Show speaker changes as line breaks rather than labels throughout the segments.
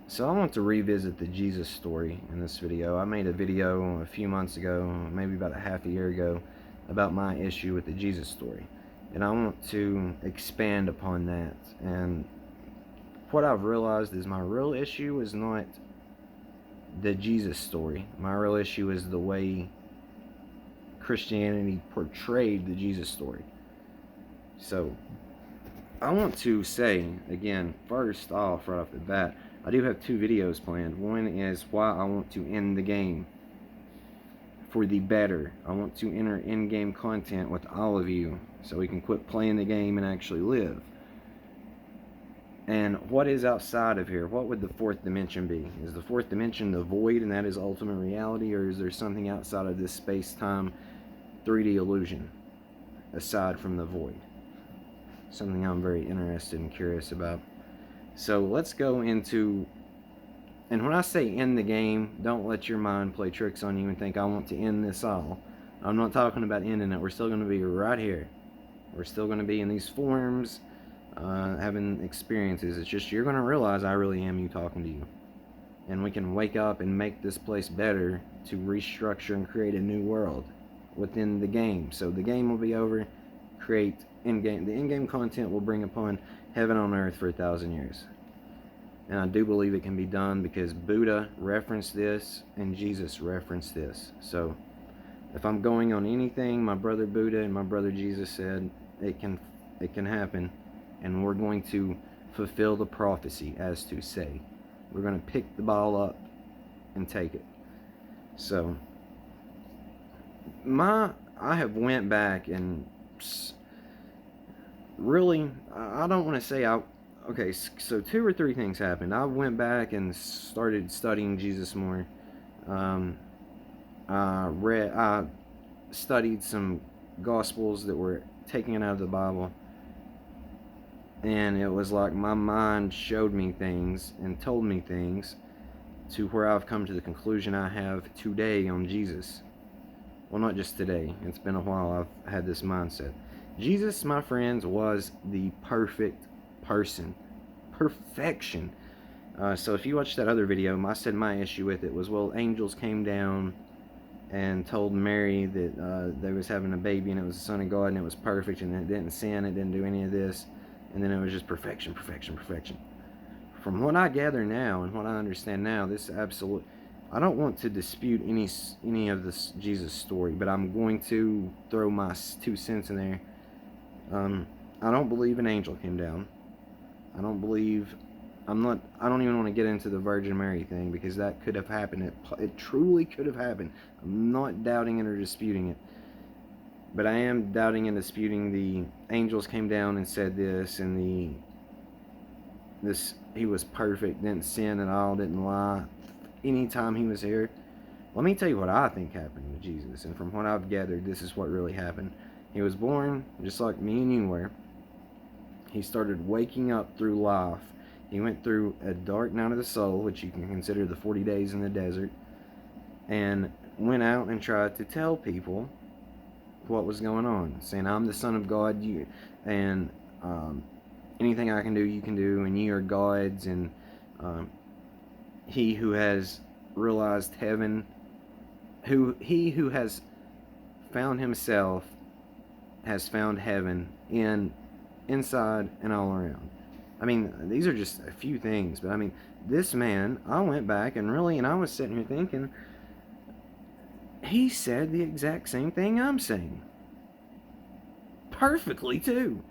So I want to revisit the Jesus story in this video. I made a video a few months ago, maybe about a half a year ago, about my issue with the Jesus story. And I want to expand upon that. And what I've realized is my real issue is not the Jesus story. My real issue is the way Christianity portrayed the Jesus story. So I want to say, again, first off, right off the bat, I do have two videos planned. One is why I want to end the game for the better. I want to enter in-game content with all of you so we can quit playing the game and actually live. And what is outside of here? What would the fourth dimension be? Is the fourth dimension the void and that is ultimate reality, or is there something outside of this space-time 3D illusion aside from the void? Something I'm very interested and curious about. So let's go into, and when I say end the game, don't let your mind play tricks on you and think I want to end this all. I'm not talking about ending it. We're still going to be right here. We're still going to be in these forums, having experiences. It's just you're going to realize I really am you talking to you. And we can wake up and make this place better to restructure and create a new world within the game. So the game will be over. Create in-game. The in-game content will bring upon heaven on earth for 1,000 years. And I do believe it can be done because Buddha referenced this and Jesus referenced this. So if I'm going on anything my brother Buddha and my brother Jesus said, it can happen. And we're going to fulfill the prophecy, as to say. We're going to pick the ball up and take it. So I have went back and really, I don't want to say okay, so 2 or 3 things happened. I went back and started studying Jesus more. I studied some Gospels that were taken out of the Bible. And it was like my mind showed me things and told me things to where I've come to the conclusion I have today on Jesus. Well, not just today. It's been a while I've had this mindset. Jesus, my friends, was the perfect person. Perfection. So if you watched that other video, I said my issue with it was, well, angels came down and told Mary that they was having a baby and it was the Son of God and it was perfect and it didn't sin, it didn't do any of this. And then it was just perfection, perfection, perfection. From what I gather now and what I understand now, this absolute... I don't want to dispute any of this Jesus story, but I'm going to throw my 2 cents in there. I don't believe an angel came down. I don't even want to get into the Virgin Mary thing because that could have happened. It truly could have happened. I'm not doubting it or disputing it. But I am doubting and disputing the angels came down and said this, and he was perfect, didn't sin at all, didn't lie anytime he was here. Let me tell you what I think happened with Jesus, and from what I've gathered, this is what really happened. He was born just like me and you were. He started waking up through life. He went through a dark night of the soul, which you can consider the 40 days in the desert, and went out and tried to tell people what was going on, saying, I'm the Son of God, and anything I can do, you can do, and ye are gods, and he who has realized heaven, he who has found himself has found heaven inside and all around. I mean, these are just a few things, but I mean, this man, I went back and I was sitting here thinking, he said the exact same thing I'm saying. Perfectly, too.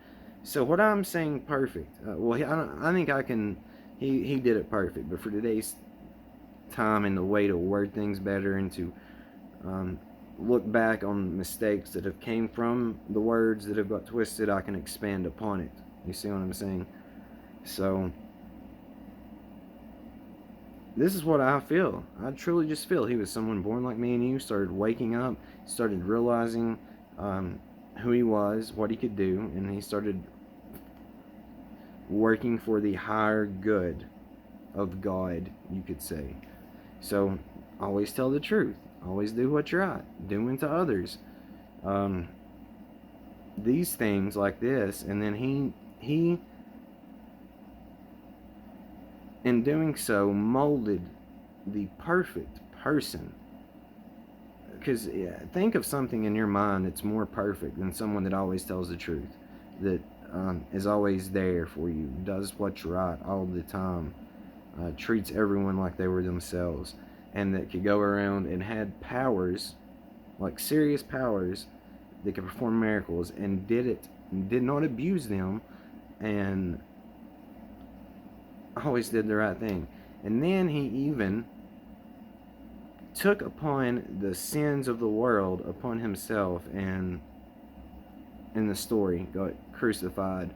So what I'm saying perfect. I think I can... He did it perfect. But for today's time and the way to word things better and to look back on mistakes that have came from the words that have got twisted, I can expand upon it. You see what I'm saying? So this is what I feel. I truly just feel he was someone born like me and you, started waking up, started realizing who he was, what he could do, and he started working for the higher good of God, you could say. So always tell the truth. Always do what's right. Do unto others. These things like this, and then he in doing so, molded the perfect person. Because think of something in your mind that's more perfect than someone that always tells the truth, that is always there for you, does what's right all the time, treats everyone like they were themselves, and that could go around and had powers, like serious powers, that could perform miracles, and did not abuse them, and always did the right thing. And then he even took upon the sins of the world upon himself, and in the story got crucified.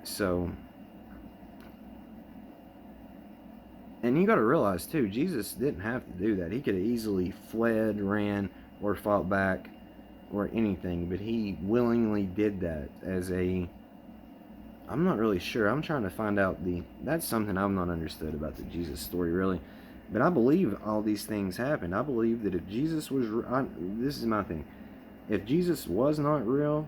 So, and you got to realize too, Jesus didn't have to do that. He could have easily fled, ran, or fought back, or anything, but he willingly did that as a, I'm not really sure. I'm trying to find out that's something I've not understood about the Jesus story, really. But I believe all these things happened. I believe that if Jesus was, this is my thing. If Jesus was not real,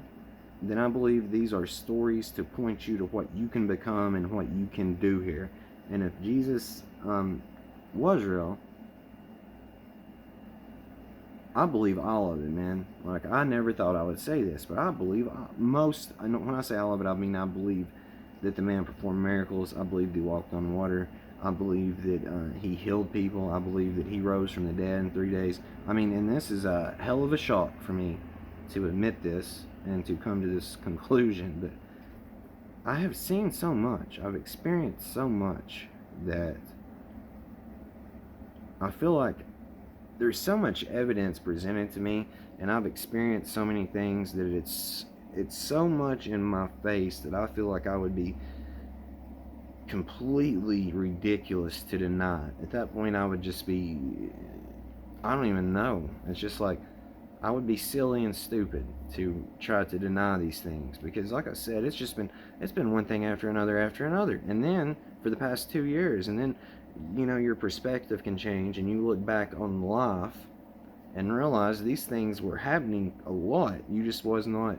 then I believe these are stories to point you to what you can become and what you can do here. And if Jesus was real, I believe all of it, man. Like, I never thought I would say this, but I believe most, when I say all of it, I mean I believe that the man performed miracles. I believe he walked on water. I believe that he healed people. I believe that he rose from the dead in 3 days. I mean, and this is a hell of a shock for me to admit this and to come to this conclusion, but I have seen so much. I've experienced so much that I feel like there's so much evidence presented to me, and I've experienced so many things that it's so much in my face that I feel like I would be completely ridiculous to deny. At that point, I would just be, I don't even know. It's just like, I would be silly and stupid to try to deny these things, because like I said, it's been one thing after another, and then for the past 2 years, and then your perspective can change, and you look back on life and realize these things were happening a lot. You just was not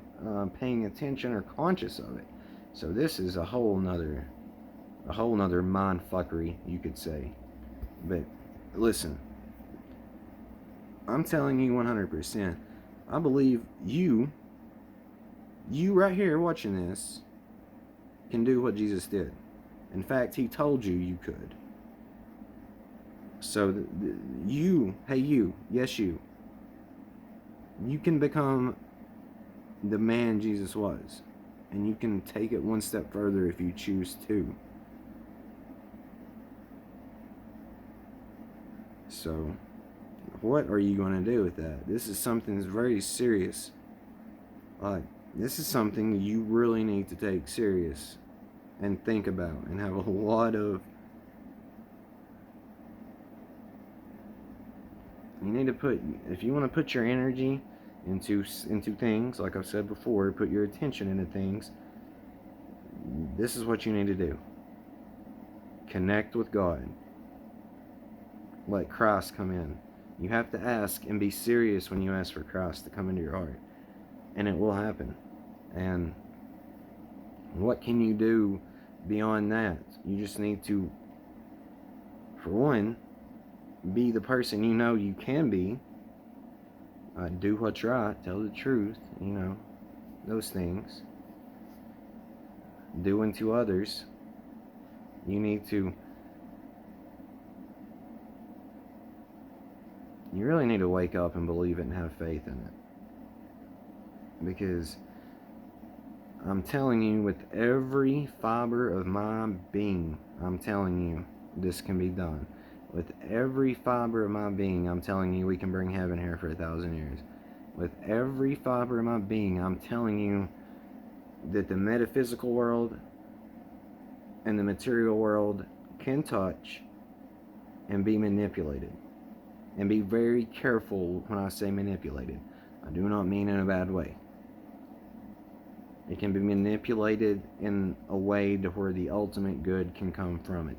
paying attention or conscious of it. So this is a whole nother mind fuckery, you could say. But listen, I'm telling you 100%, I believe you right here watching this can do what Jesus did. In fact, he told you could. So yes, you can become the man Jesus was, and you can take it one step further if you choose to. So what are you going to do with that? This is something that's very serious. Like, this is something you really need to take serious and think about and have a lot of, you need to put, if you want to put your energy into things, like I've said before, put your attention into things, this is what you need to do. Connect with God. Let Christ come in. You have to ask and be serious when you ask for Christ to come into your heart, and it will happen. And what can you do beyond that? You just need to, for one, be the person you know you can be. Do what's right, tell the truth, those things. Do unto others. You really need to wake up and believe it and have faith in it. Because I'm telling you, with every fiber of my being, I'm telling you, this can be done. With every fiber of my being, I'm telling you, we can bring heaven here for 1,000 years. With every fiber of my being, I'm telling you that the metaphysical world and the material world can touch and be manipulated. And be very careful when I say manipulated. I do not mean in a bad way. It can be manipulated in a way to where the ultimate good can come from it.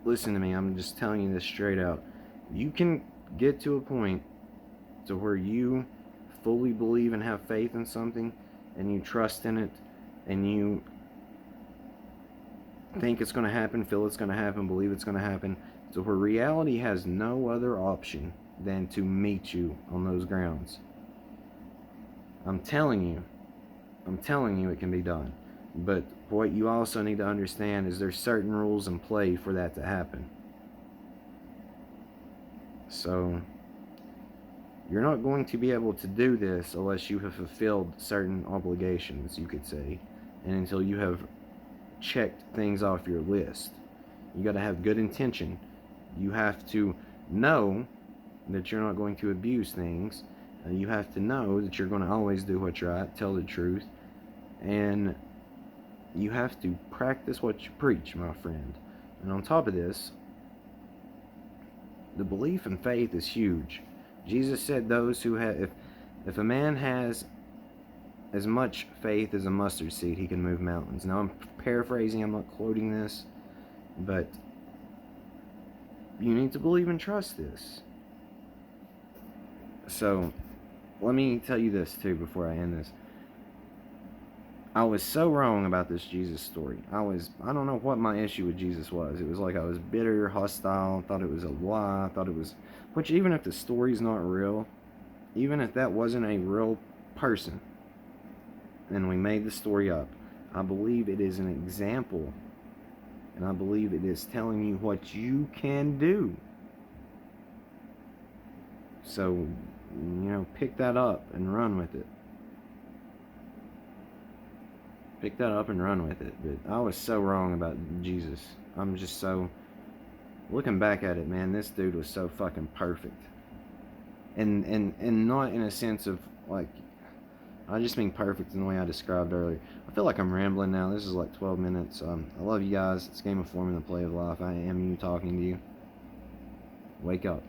Listen to me, I'm just telling you this straight out. You can get to a point to where you fully believe and have faith in something, and you trust in it, and you think it's going to happen, feel it's going to happen, believe it's going to happen, so where reality has no other option than to meet you on those grounds. I'm telling you it can be done. But what you also need to understand is there's certain rules in play for that to happen. So you're not going to be able to do this unless you have fulfilled certain obligations, you could say, and until you have checked things off your list. You got to have good intention. You have to know that you're not going to abuse things. You have to know that you're going to always do what's right, tell the truth, and you have to practice what you preach, my friend. And on top of this, the belief and faith is huge. Jesus said those who have, if a man has as much faith as a mustard seed, he can move mountains. Now I'm paraphrasing, I'm not quoting this, but you need to believe and trust this. So let me tell you this too before I end this. I was so wrong about this Jesus story. I don't know what my issue with Jesus was. It was like I was bitter, hostile, thought it was a lie, thought it was, which even if the story's not real, even if that wasn't a real person, and we made the story up, I believe it is an example, and I believe it is telling you what you can do. So, pick that up and run with it. Pick that up and run with it. But I was so wrong about Jesus. I'm just so, looking back at it, man, this dude was so fucking perfect. And not in a sense of, like, I just mean perfect in the way I described earlier. I feel like I'm rambling now. This is like 12 minutes. I love you guys. It's Game of Formula, Play of Life. I am you talking to you. Wake up.